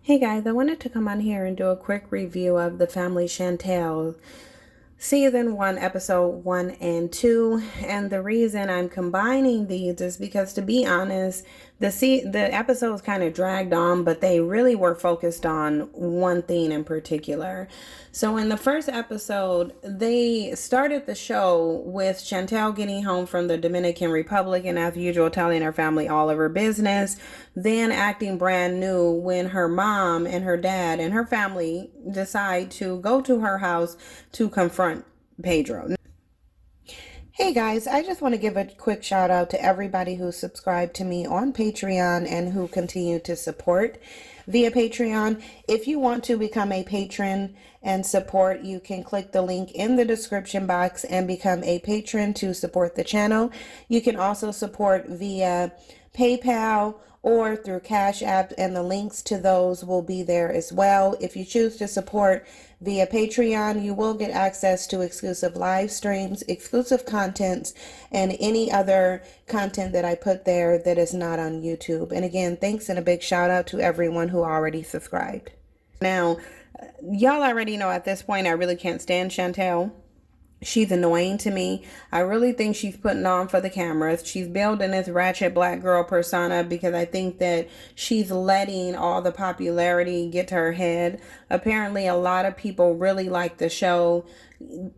Hey guys, I wanted to come on here and do a quick review of the family Chantel season 1, episode 1 and 2. And the reason I'm combining these is because, to be honest, the episodes kind of dragged on, but they really were focused on one thing in particular. So in the first episode, they started the show with Chantel getting home from the Dominican Republic and, as usual, telling her family all of her business, then acting brand new when her mom and her dad and her family decide to go to her house to confront Pedro. Hey guys, I just want to give a quick shout out to everybody who subscribed to me on Patreon and who continue to support via Patreon. If you want to become a patron and support, you can click the link in the description box and become a patron to support the channel. You can also support via PayPal or through Cash App, and the links to those will be there as well. If you choose to support via Patreon, you will get access to exclusive live streams, exclusive contents, and any other content that I put there that is not on YouTube. And again, thanks and a big shout out to everyone who already subscribed. Now, y'all already know at this point I really can't stand Chantel. She's annoying to me. I really think she's putting on for the cameras. She's building this ratchet black girl persona because I think that she's letting all the popularity get to her head. Apparently, a lot of people really like the show.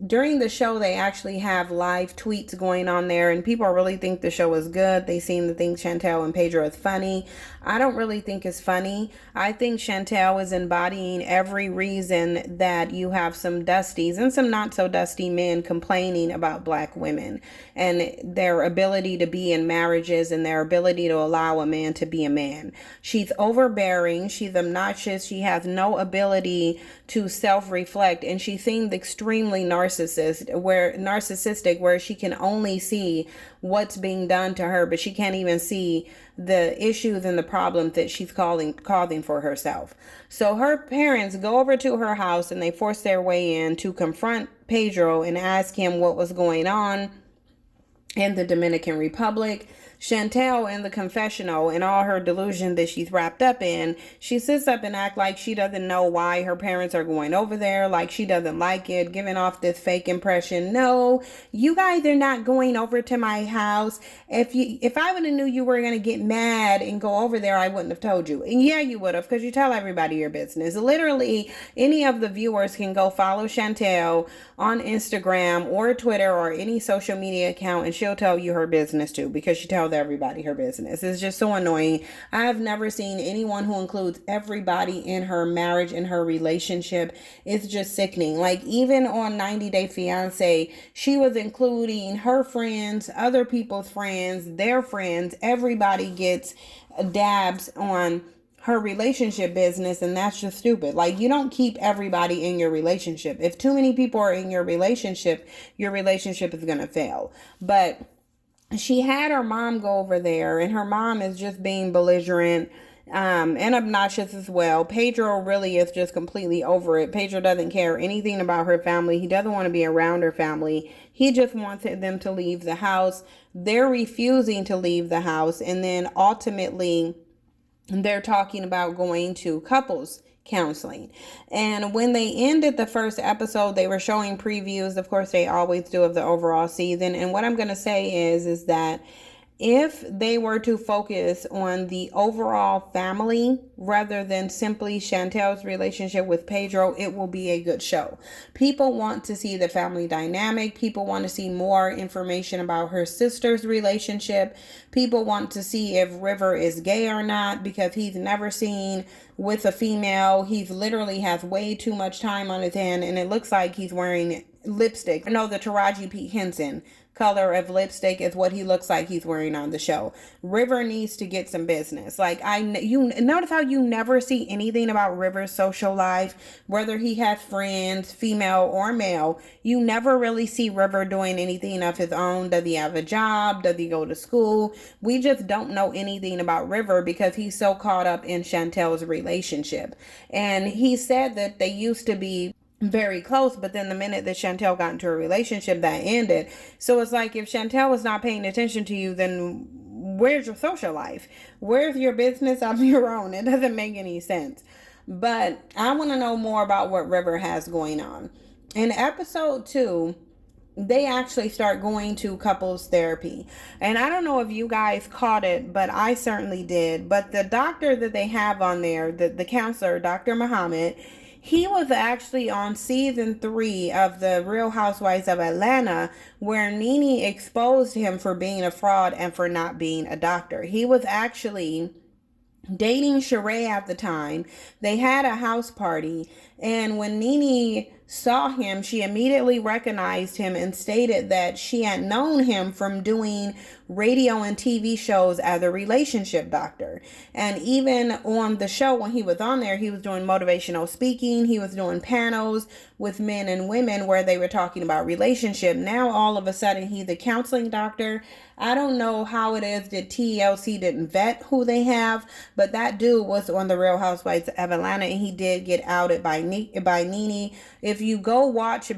During the show, they actually have live tweets going on there, and people really think the show is good. They seem to think Chantel and Pedro is funny. I don't really think it's funny. I think Chantel is embodying every reason that you have some dusties and some not so dusty men complaining about black women and their ability to be in marriages and their ability to allow a man to be a man. She's overbearing. She's obnoxious. She has no ability to self-reflect, and she seems extremely narcissistic where she can only see what's being done to her, but she can't even see the issues and the problems that she's causing for herself. So her parents go over to her house and they force their way in to confront Pedro and ask him what was going on in the Dominican Republic. Chantel, in the confessional and all her delusion that she's wrapped up in, she sits up and acts like she doesn't know why her parents are going over there, like she doesn't like it, giving off this fake impression. No, you guys are not going over to my house. If I would have knew you were going to get mad and go over there, I wouldn't have told you. And yeah, you would have, because you tell everybody your business. Literally, any of the viewers can go follow Chantel on Instagram or Twitter or any social media account, and she'll tell you her business too, because she tells everybody her business. It's just so annoying. I have never seen anyone who includes everybody in her marriage, in her relationship. It's just sickening. Like, even on 90 Day Fiance, she was including her friends, other people's friends, their friends. Everybody gets dabs on her relationship business, and that's just stupid. Like, you don't keep everybody in your relationship. If too many people are in your relationship is gonna fail. But she had her mom go over there, and her mom is just being belligerent and obnoxious as well. Pedro really is just completely over it. Pedro doesn't care anything about her family. He doesn't want to be around her family. He just wants them to leave the house. They're refusing to leave the house, and then ultimately they're talking about going to couples counseling. And when they ended the first episode, they were showing previews. Of course, they always do, of the overall season. And what I'm going to say is that if they were to focus on the overall family rather than simply Chantel's relationship with Pedro, it will be a good show. People want to see the family dynamic. People want to see more information about her sister's relationship. People want to see if River is gay or not, because he's never seen with a female. He literally has way too much time on his hand, and it looks like he's wearing lipstick. No, the Taraji P. Henson color of lipstick is what he looks like he's wearing on the show. River needs to get some business. Like, you notice how you never see anything about River's social life, whether he has friends, female or male. You never really see River doing anything of his own. Does he have a job? Does he go to school? We just don't know anything about River because he's so caught up in Chantel's relationship. And he said that they used to be very close, but then the minute that Chantel got into a relationship, that ended. So it's like, if Chantel was not paying attention to you, then where's your social life? Where's your business of your own? It doesn't make any sense. But I want to know more about what River has going on. In episode 2, they actually start going to couples therapy. And I don't know if you guys caught it, but I certainly did. But the doctor that they have on there, the counselor, Dr. Muhammad, he was actually on season 3 of the Real Housewives of Atlanta, where Nene exposed him for being a fraud and for not being a doctor. He was actually dating Sheree at the time. They had a house party, and when Nene saw him, she immediately recognized him and stated that she had known him from doing radio and TV shows as a relationship doctor. And even on the show, when he was on there, he was doing motivational speaking. He was doing panels with men and women where they were talking about relationship. Now all of a sudden he's a counseling doctor. I don't know how it is that TLC didn't vet who they have, but that dude was on the Real Housewives of Atlanta, and he did get outed by Nene. If you go watch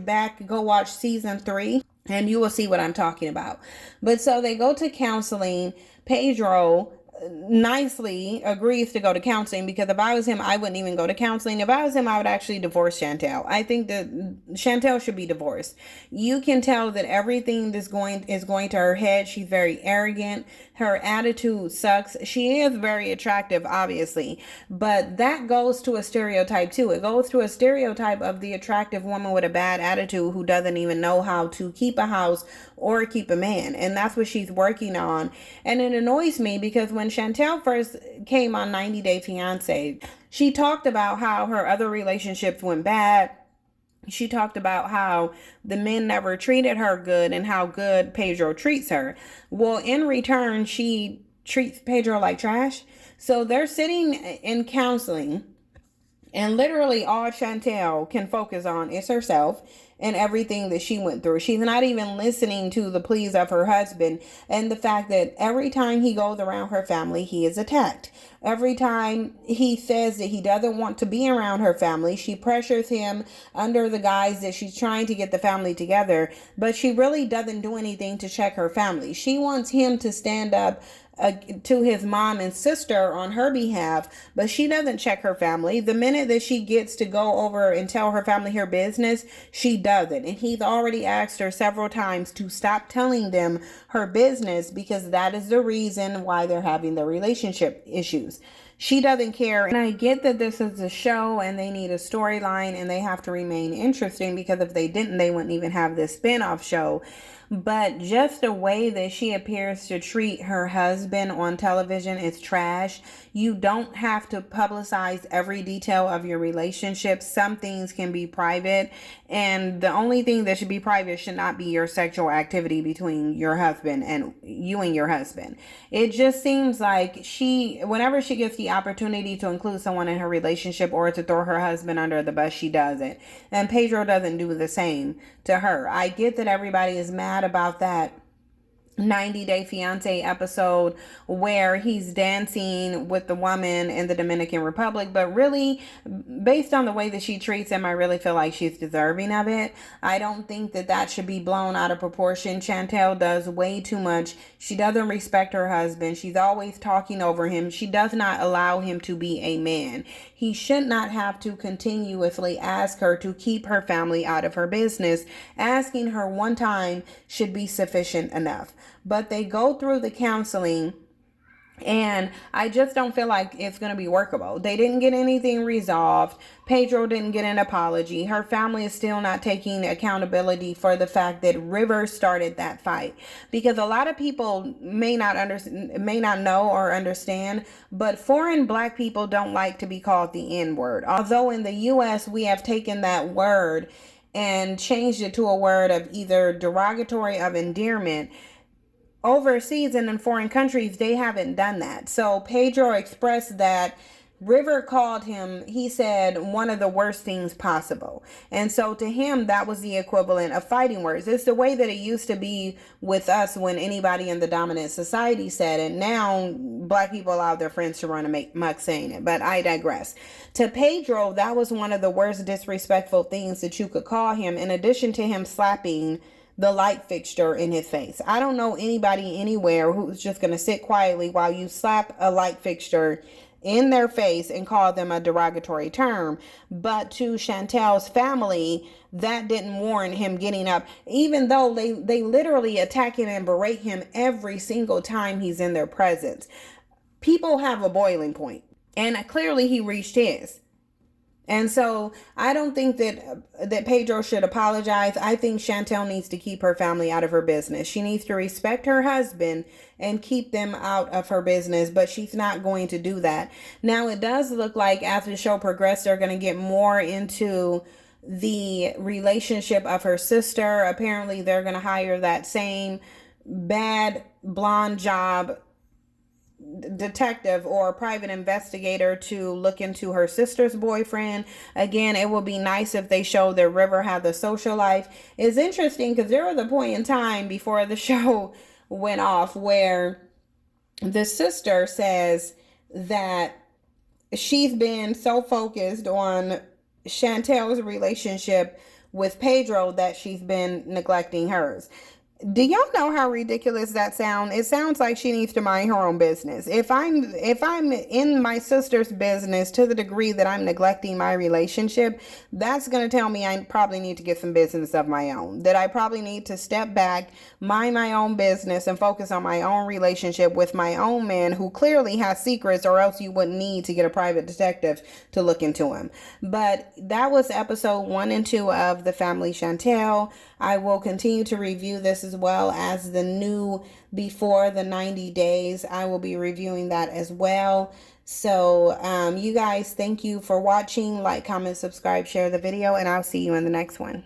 season 3, and you will see what I'm talking about. But so they go to counseling. Pedro nicely agrees to go to counseling, because if I was him, I wouldn't even go to counseling. If I was him, I would actually divorce Chantel. I think that Chantel should be divorced. You can tell that everything is going to her head. She's very arrogant. Her attitude sucks. She is very attractive, obviously, but that goes to a stereotype too. It goes to a stereotype of the attractive woman with a bad attitude who doesn't even know how to keep a house or keep a man. And that's what she's working on. And it annoys me because when Chantel first came on 90 Day Fiancé, she talked about how her other relationships went bad. She talked about how the men never treated her good and how good Pedro treats her. Well, in return, she treats Pedro like trash. So they're sitting in counseling, and literally all Chantel can focus on is herself and everything that she went through. She's not even listening to the pleas of her husband and the fact that every time he goes around her family, he is attacked. Every time he says that he doesn't want to be around her family, she pressures him under the guise that she's trying to get the family together, but she really doesn't do anything to check her family. She wants him to stand up to his mom and sister on her behalf, but she doesn't check her family. The minute that she gets to go over and tell her family her business, she doesn't. And he's already asked her several times to stop telling them her business, because that is the reason why they're having the relationship issues. She doesn't care. And I get that this is a show and they need a storyline and they have to remain interesting, because if they didn't, they wouldn't even have this spin-off show. But just the way that she appears to treat her husband on television is trash. You don't have to publicize every detail of your relationship. Some things can be private, and the only thing that should be private should not be your sexual activity between your husband and you and your husband. It just seems like whenever she gets the opportunity to include someone in her relationship or to throw her husband under the bus, she does it. And Pedro doesn't do the same to her. I get that everybody is mad about that 90 Day Fiancé episode where he's dancing with the woman in the Dominican Republic, but really, based on the way that she treats him, I really feel like she's deserving of it. I don't think that should be blown out of proportion. Chantel does way too much. She doesn't respect her husband. She's always talking over him. She does not allow him to be a man. He should not have to continuously ask her to keep her family out of her business. Asking her one time should be sufficient enough. But they go through the counseling, and I just don't feel like it's going to be workable. They didn't get anything resolved. Pedro didn't get an apology. Her family is still not taking accountability for the fact that River started that fight. Because a lot of people may not know or understand, but foreign Black people don't like to be called the N-word. Although in the U.S. we have taken that word and changed it to a word of either derogatory of endearment. Overseas and in foreign countries, they haven't done that. So Pedro expressed that River called him, he said, one of the worst things possible. And so to him, that was the equivalent of fighting words. It's the way that it used to be with us when anybody in the dominant society said it. Now, Black people allow their friends to run and make muck saying it. But I digress. To Pedro, that was one of the worst disrespectful things that you could call him, in addition to him slapping the light fixture in his face. I don't know anybody anywhere who's just going to sit quietly while you slap a light fixture in their face and call them a derogatory term. But to Chantel's family, that didn't warrant him getting up, even though they literally attack him and berate him every single time he's in their presence. People have a boiling point, and clearly he reached his. And so I don't think that Pedro should apologize. I think Chantel needs to keep her family out of her business. She needs to respect her husband and keep them out of her business, but she's not going to do that. Now, it does look like as the show progresses, they're going to get more into the relationship of her sister. Apparently, they're going to hire that same bad blonde job detective or private investigator to look into her sister's boyfriend. Again, it would be nice if they showed that River had the social life. It's interesting because there was a point in time before the show went off where the sister says that she's been so focused on Chantel's relationship with Pedro that she's been neglecting hers. Do y'all know how ridiculous that sounds? It sounds like she needs to mind her own business. If I'm in my sister's business to the degree that I'm neglecting my relationship, that's going to tell me I probably need to get some business of my own. That I probably need to step back, mind my own business, and focus on my own relationship with my own man who clearly has secrets, or else you wouldn't need to get a private detective to look into him. But that was episode 1 and 2 of The Family Chantel. I will continue to review this as well as the new Before the 90 Days. I will be reviewing that as well. So you guys, thank you for watching. Like, comment, subscribe, share the video, and I'll see you in the next one.